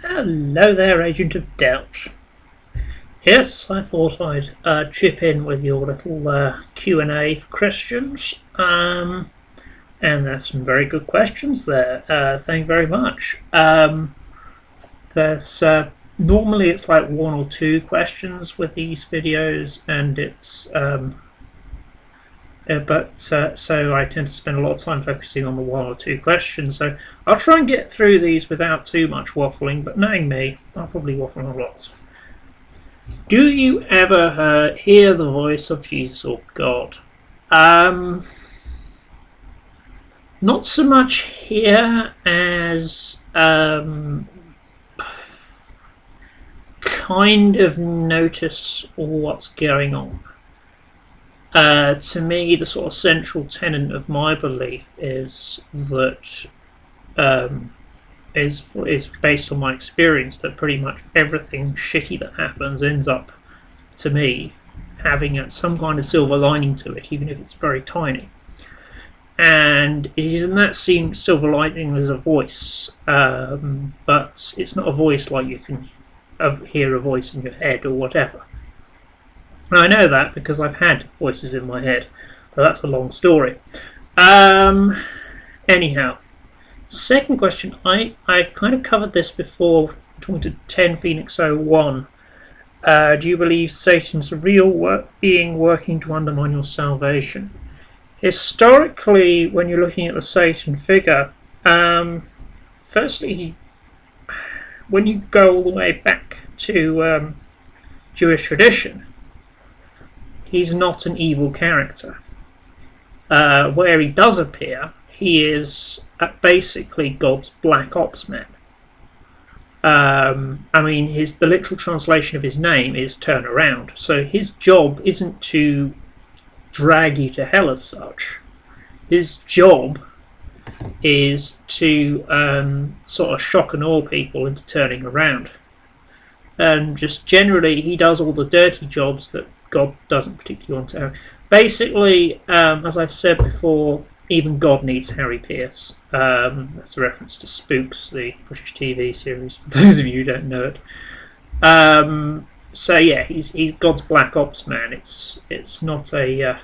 Hello there, Agent of Doubt. Yes, I thought I'd chip in with your little Q&A for Christians. And there's some very good questions there. Thank you very much. There's normally it's like one or two questions with these videos, and so I tend to spend a lot of time focusing on the one or two questions. So I'll try and get through these without too much waffling, but knowing me, I'll probably waffle a lot. Do you ever hear the voice of Jesus or God? Not so much here as kind of notice what's going on. To me, the sort of central tenet of my belief is that is based on my experience that pretty much everything shitty that happens ends up, to me, having some kind of silver lining to it, even if it's very tiny. And it is in that scene, silver lining there's a voice, but it's not a voice like you can hear a voice in your head or whatever. And I know that because I've had voices in my head, but that's a long story. Anyhow, second question, I kind of covered this before, talking to 10 Phoenix 01. Do you believe Satan's a real being working to undermine your salvation? Historically, when you're looking at the Satan figure, firstly, when you go all the way back to Jewish tradition, he's not an evil character. Where he does appear, he is basically God's black ops man. The literal translation of his name is turn around. So his job isn't to drag you to hell as such. His job is to sort of shock and awe people into turning around. And just generally, he does all the dirty jobs that God doesn't particularly want to have. Basically, as I've said before, even God needs Harry Pearce. That's a reference to Spooks, the British TV series, for those of you who don't know it. So yeah, he's God's black ops man. It's not a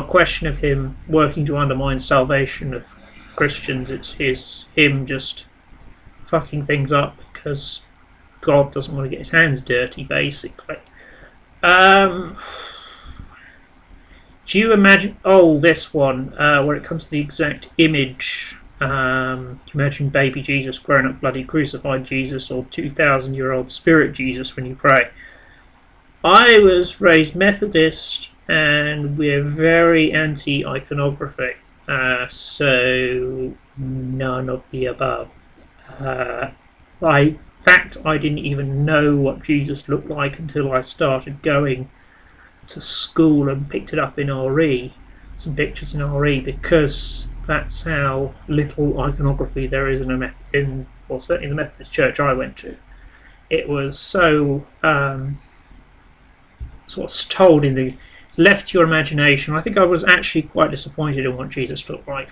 question of him working to undermine salvation of Christians. It's him just fucking things up because God doesn't want to get his hands dirty, basically. Do you imagine? Oh, this one, where it comes to the exact image. Do you imagine baby Jesus, grown up bloody crucified Jesus, or 2,000-year-old spirit Jesus when you pray? I was raised Methodist, and we're very anti-iconography, so none of the above. In fact, I didn't even know what Jesus looked like until I started going to school and picked it up in RE, some pictures in RE, because that's how little iconography there is certainly the Methodist church I went to. It was so sort of told left to your imagination. I think I was actually quite disappointed in what Jesus looked like.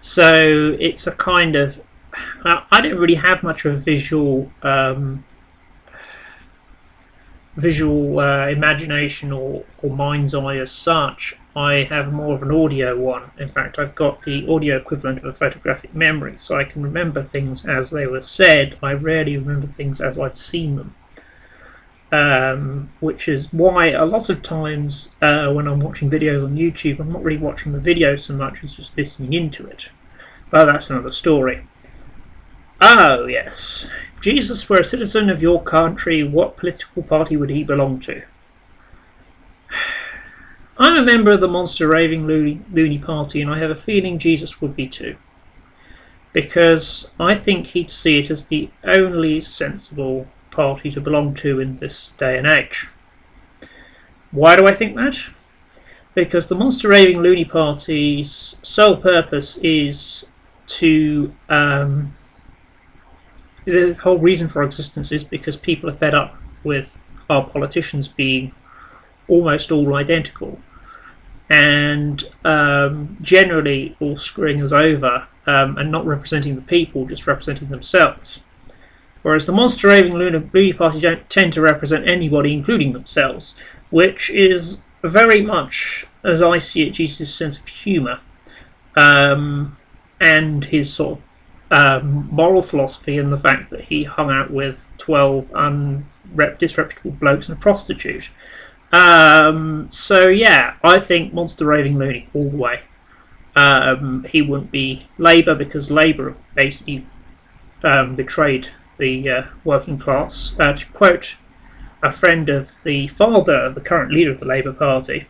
So it's a kind of I didn't really have much of a visual imagination or mind's eye as such. I have more of an audio one. In fact, I've got the audio equivalent of a photographic memory, so I can remember things as they were said. I rarely remember things as I've seen them, which is why a lot of times when I'm watching videos on YouTube, I'm not really watching the video so much as just listening into it. But that's another story. Oh, yes. If Jesus were a citizen of your country, what political party would he belong to? I'm a member of the Monster Raving Loony Party, and I have a feeling Jesus would be too. Because I think he'd see it as the only sensible party to belong to in this day and age. Why do I think that? Because the Monster Raving Loony Party's sole purpose is to... the whole reason for existence is because people are fed up with our politicians being almost all identical and generally all screwing us over and not representing the people, just representing themselves. Whereas the Monster Raving Loony Party don't tend to represent anybody, including themselves, which is very much, as I see it, Jesus' sense of humour, and his sort of moral philosophy, and the fact that he hung out with 12 disreputable blokes and a prostitute. So yeah, I think Monster Raving Loony all the way. He wouldn't be Labour, because Labour have basically betrayed the working class. To quote a friend of the father of the current leader of the Labour Party,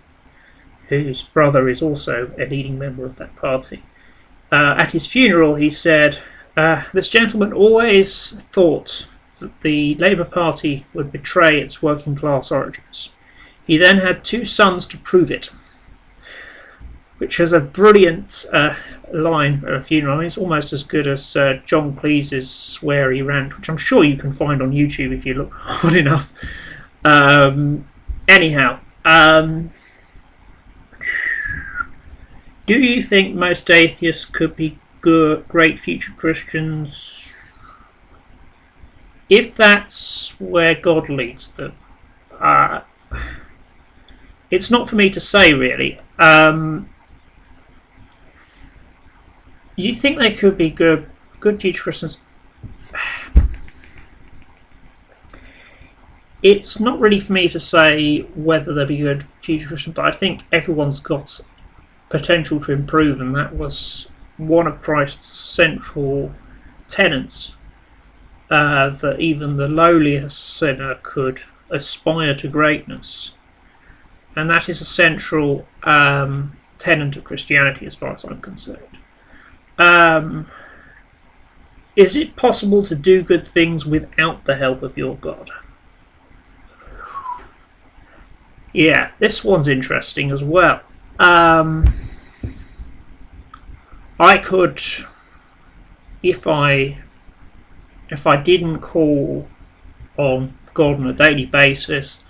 whose brother is also a leading member of that party, at his funeral he said, "This gentleman always thought that the Labour Party would betray its working class origins. He then had 2 sons to prove it." Which is a brilliant line for a funeral. I mean, it's almost as good as John Cleese's sweary rant, which I'm sure you can find on YouTube if you look hard enough. Anyhow, do you think most atheists could be great future Christians? If that's where God leads them, it's not for me to say, really. Do you think they could be good future Christians? It's not really for me to say whether they'll be good future Christians, but I think everyone's got potential to improve, and that was one of Christ's central tenets, that even the lowliest sinner could aspire to greatness. And that is a central tenet of Christianity as far as I'm concerned. Is it possible to do good things without the help of your God? Yeah, this one's interesting as well. I could, if I didn't call on God on a daily basis,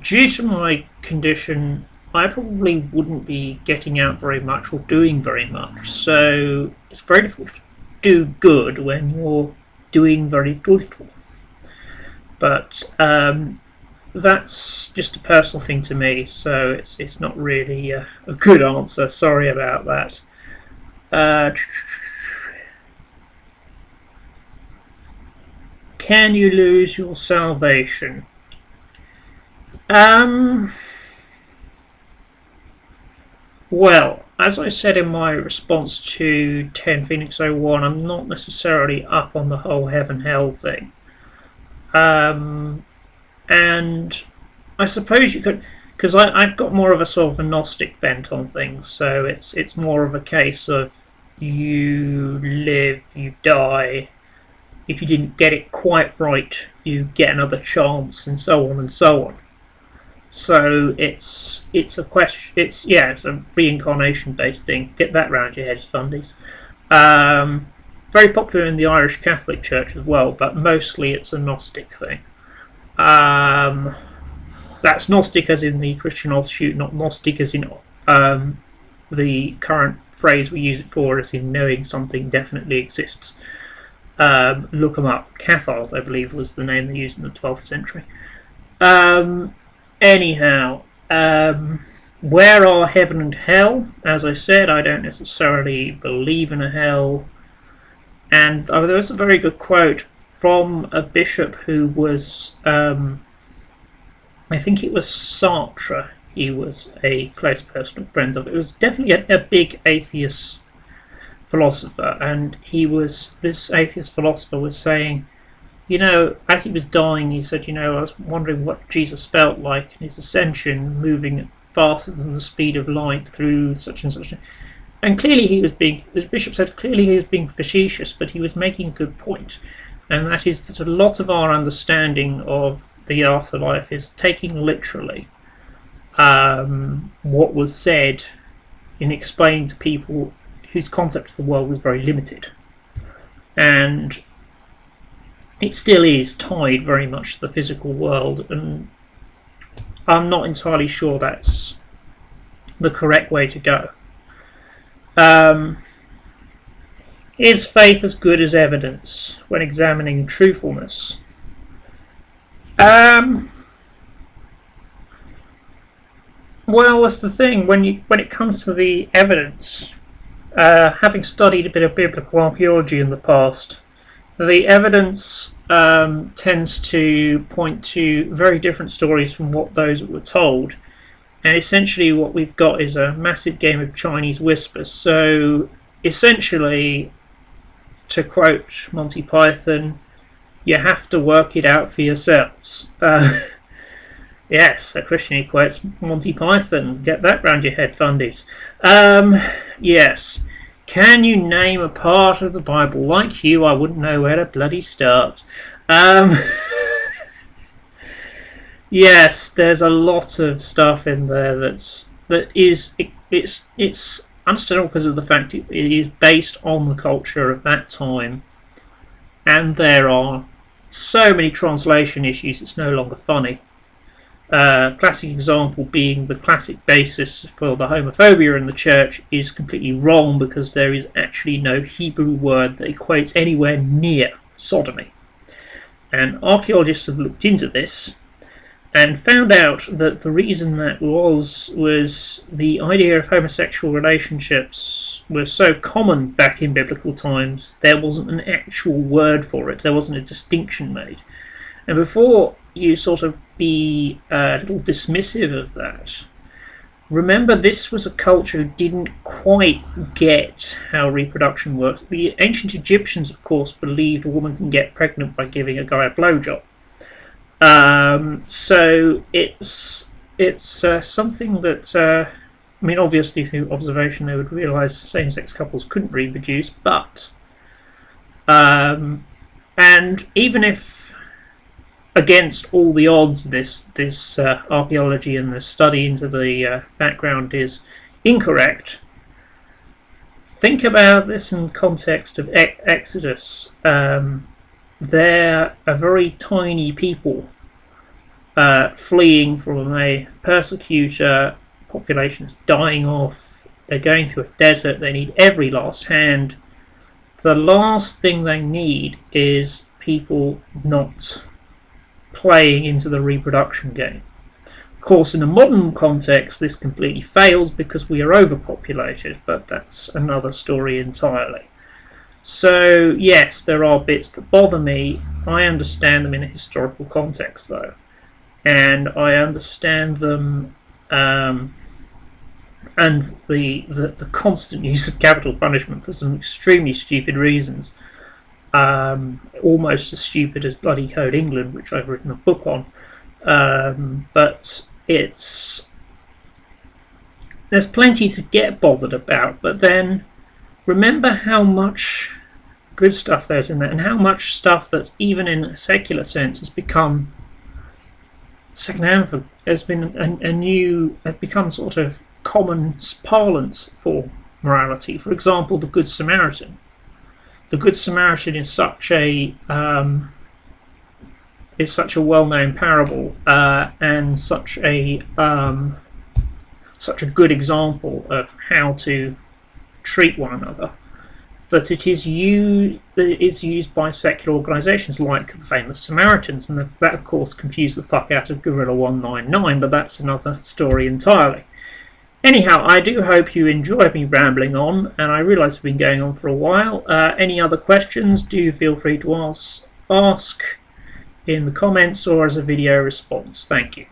due to my condition, I probably wouldn't be getting out very much or doing very much. So it's very difficult to do good when you're doing very little. But that's just a personal thing to me, so it's not really a good answer. Sorry about that. Can you lose your salvation? Well, as I said in my response to 10 Phoenix 01, I'm not necessarily up on the whole heaven-hell thing. And I suppose you could, because I've got more of a sort of a Gnostic bent on things, so it's more of a case of you live, you die. If you didn't get it quite right, you get another chance, and so on and so on. So it's a question. It's a reincarnation based thing. Get that round your heads, fundies. Very popular in the Irish Catholic Church as well, but mostly it's a Gnostic thing. That's Gnostic as in the Christian offshoot, not Gnostic as in the current phrase we use it for, as in knowing something definitely exists. Look them up. Cathars, I believe, was the name they used in the 12th century. Anyhow, where are heaven and hell? As I said, I don't necessarily believe in a hell. And there was a very good quote from a bishop who was, I think it was Sartre. He was a close personal friend of. It was definitely a big atheist philosopher, and this atheist philosopher was saying, as he was dying, he said, I was wondering what Jesus felt like in his ascension, moving faster than the speed of light through such and such. And clearly the bishop said, clearly he was being facetious, but he was making a good point. And that is that a lot of our understanding of the afterlife is taking literally what was said in explaining to people whose concept of the world was very limited. And it still is tied very much to the physical world, and I'm not entirely sure that's the correct way to go. Is faith as good as evidence when examining truthfulness? Well, that's the thing. When it comes to the evidence, having studied a bit of biblical archaeology in the past, the evidence tends to point to very different stories from what those were told. And essentially what we've got is a massive game of Chinese whispers. So essentially, to quote Monty Python, you have to work it out for yourselves. Yes, a Christian quotes Monty Python. Get that round your head, fundies. Yes. Can you name a part of the Bible? Like you, I wouldn't know where to bloody start. Yes, there's a lot of stuff in there it's understandable because of the fact it is based on the culture of that time, and there are so many translation issues. It's no longer funny. Classic example being the classic basis for the homophobia in the church is completely wrong because there is actually no Hebrew word that equates anywhere near sodomy. And archaeologists have looked into this and found out that the reason that was the idea of homosexual relationships was so common back in biblical times, there wasn't an actual word for it, there wasn't a distinction made. And before you sort of be a little dismissive of that, remember this was a culture who didn't quite get how reproduction works. The ancient Egyptians, of course, believed a woman can get pregnant by giving a guy a blowjob. So it's something that, I mean, obviously through observation they would realise same-sex couples couldn't reproduce, but and even if against all the odds this archaeology and the study into the background is incorrect, think about this in context of Exodus. They're a very tiny people fleeing from a persecutor, population's dying off, they're going through a desert, they need every last hand. The last thing they need is people not playing into the reproduction game. Of course, in a modern context, this completely fails because we are overpopulated, but that's another story entirely. So, yes, there are bits that bother me. I understand them in a historical context, though. And I understand them, and the constant use of capital punishment for some extremely stupid reasons. Almost as stupid as Bloody Code England, which I've written a book on. But there's plenty to get bothered about, but then remember how much good stuff there's in there, and how much stuff that even in a secular sense has become secondhand, has been has become sort of common parlance for morality. For example, the Good Samaritan. The Good Samaritan is such a well-known parable and such a good example of how to treat one another, that it is used by secular organisations like the famous Samaritans, and that of course confused the fuck out of Gorilla 199, but that's another story entirely. Anyhow, I do hope you enjoyed me rambling on, and I realise we've been going on for a while. Any other questions, do feel free to ask in the comments or as a video response. Thank you.